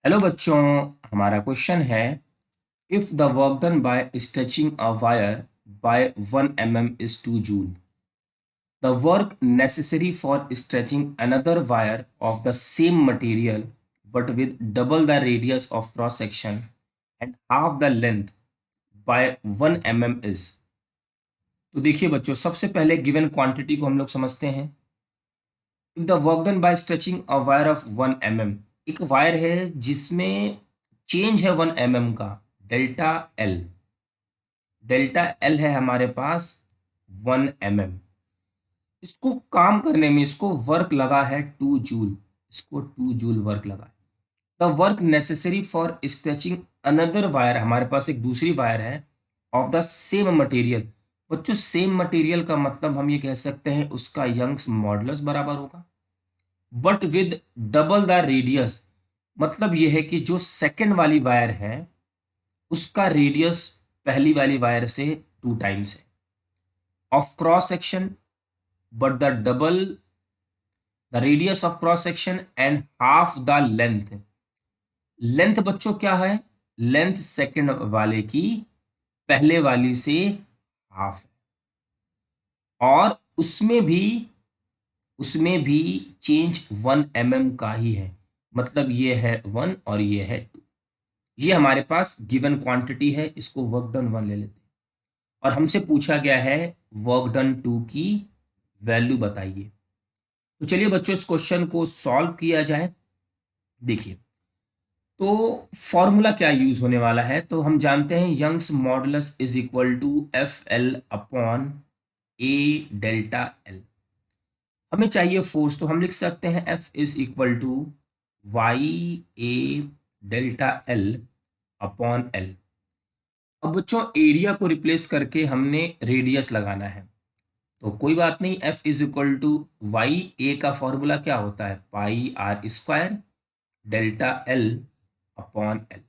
Hello बच्चों, हमारा question है if the work done by stretching a wire by 1 mm is 2 joule, the work necessary for stretching another wire of the same material but with double the radius of cross section and half the length by 1 mm is. तो देखिए बच्चों, सबसे पहले given quantity को हम लोग समझते हैं। If the work done by stretching a wire of 1 mm, एक वायर है जिसमें चेंज है 1 mm का, डेल्टा एल। डेल्टा एल है हमारे पास 1 mm। इसको काम करने में इसको वर्क लगा है 2 जूल। इसको 2 जूल वर्क लगा है। The work necessary for stretching another wire, हमारे पास एक दूसरी वायर है ऑफ द सेम मटेरियल। बच्चों, सेम मटेरियल का मतलब हम ये कह सकते हैं उसका यंग्स मॉडुलस बराबर होगा, but with double the radius. मतलब यह है कि जो सेकंड वाली वायर है उसका रेडियस पहली वाली वायर से 2 टाइम्स है of cross section, but the double the radius of cross section and half the length. Length बच्चों क्या है? लेंथ सेकंड वाले की पहले वाली से हाफ है, और उसमें भी चेंज 1 mm का ही है। मतलब ये है 1 और ये है 2। ये हमारे पास गिवन क्वांटिटी है, इसको वर्क डन 1 ले लेते हैं। और हमसे पूछा गया है वर्क डन 2 की वैल्यू बताइए। तो चलिए बच्चों, इस क्वेश्चन को सॉल्व किया जाए। देखिए, तो फॉर्मूला क्या यूज होने वाला है, तो हम जानते हैं Young's modulus is equal to F L upon a delta L. हमें चाहिए फोर्स, तो हम लिख सकते हैं F is equal to Y A delta L upon L. अब बच्चों, एरिया को रिप्लेस करके हमने रेडियस लगाना है, तो कोई बात नहीं। F is equal to Y A का फॉर्मूला क्या होता है? Pi R square delta L upon L.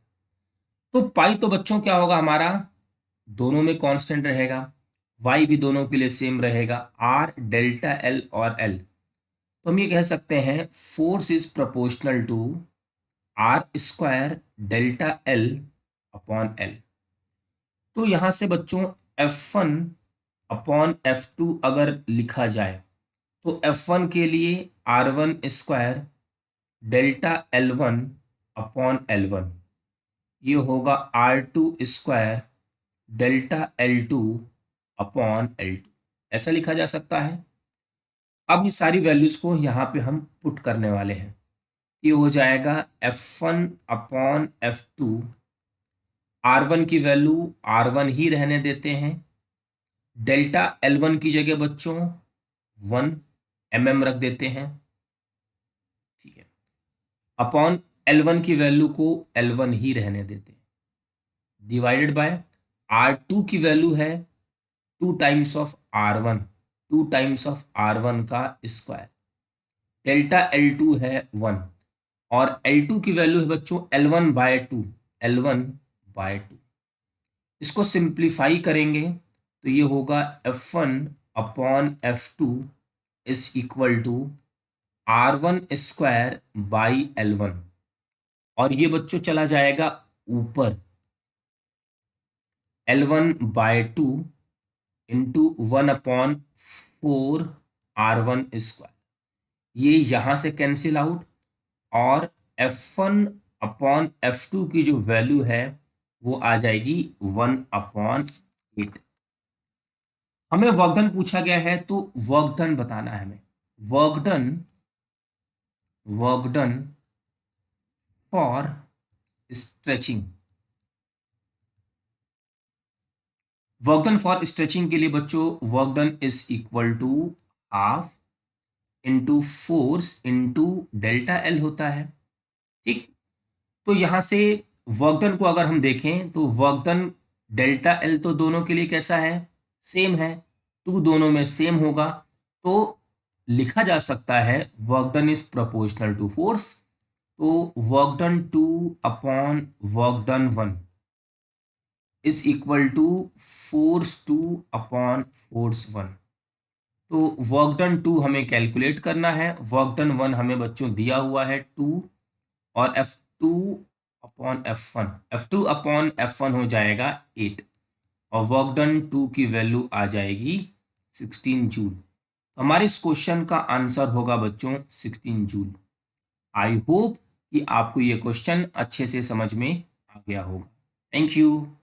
तो पाई तो बच्चों क्या होगा हमारा? दोनों में कांस्टेंट रहेगा, वाई भी दोनों के लिए सेम रहेगा, आर डेल्टा एल और एल। तो हम ये कह सकते हैं force is proportional to R square delta L upon L. तो यहां से बच्चों F1 अपॉन F2 अगर लिखा जाए, तो F1 के लिए R1 square delta L1 upon L1, ये होगा R2 square delta L2 upon L2। ऐसा लिखा जा सकता है। अब ये सारी वैल्यूज को यहाँ पे हम पुट करने वाले हैं। ये हो जाएगा F1 अपॉन F2। R1 की वैल्यू R1 ही रहने देते हैं, डेल्टा L1 की जगह बच्चों 1 mm रख देते हैं, ठीक है। अपॉन L1 की वैल्यू को L1 ही रहने देते हैं, डिवाइडेड बाय R2 की वैल्यू है 2 times of R1, 2 times of R1 का स्क्वायर। डेल्टा L2 है 1, और L2 की वैल्यू है बच्चों L1/2, L1/2। इसको सिंप्लीफाई करेंगे तो ये होगा F1 upon F2 is equal to R1 square by L1, और ये बच्चों चला जाएगा ऊपर L1/2 इंटू 1/4 R1 स्क्वायर। ये यहां से कैंसिल आउट, और F1 अपॉन F2 की जो वैल्यू है वो आ जाएगी 1/8। हमें वर्क डन पूछा गया है, तो वर्क डन बताना है हमें। Work done for stretching. Work done for stretching के लिए बच्चों work done is equal to half into force into delta L होता है, ठीक। तो यहां से वर्क डन को अगर हम देखें तो वर्क डन डेल्टा एल तो दोनों के लिए कैसा है? सेम है, 2 दोनों में सेम होगा। तो लिखा जा सकता है work done is proportional to force. तो work done 2 upon work done 1 is equal to force 2 upon force 1। तो वर्क डन 2 हमें कैलकुलेट करना है, वर्क डन 1 हमें बच्चों दिया हुआ है 2, और F2 upon F1, F2 upon F1 हो जाएगा 8 और वर्क डन 2 की वैल्यू आ जाएगी 16 जूल। हमारे इस क्वेश्चन का आंसर होगा बच्चों 16 जूल। आई होप कि आपको ये क्वेश्चन अच्छे से समझ में आ गया होगा। Thank you.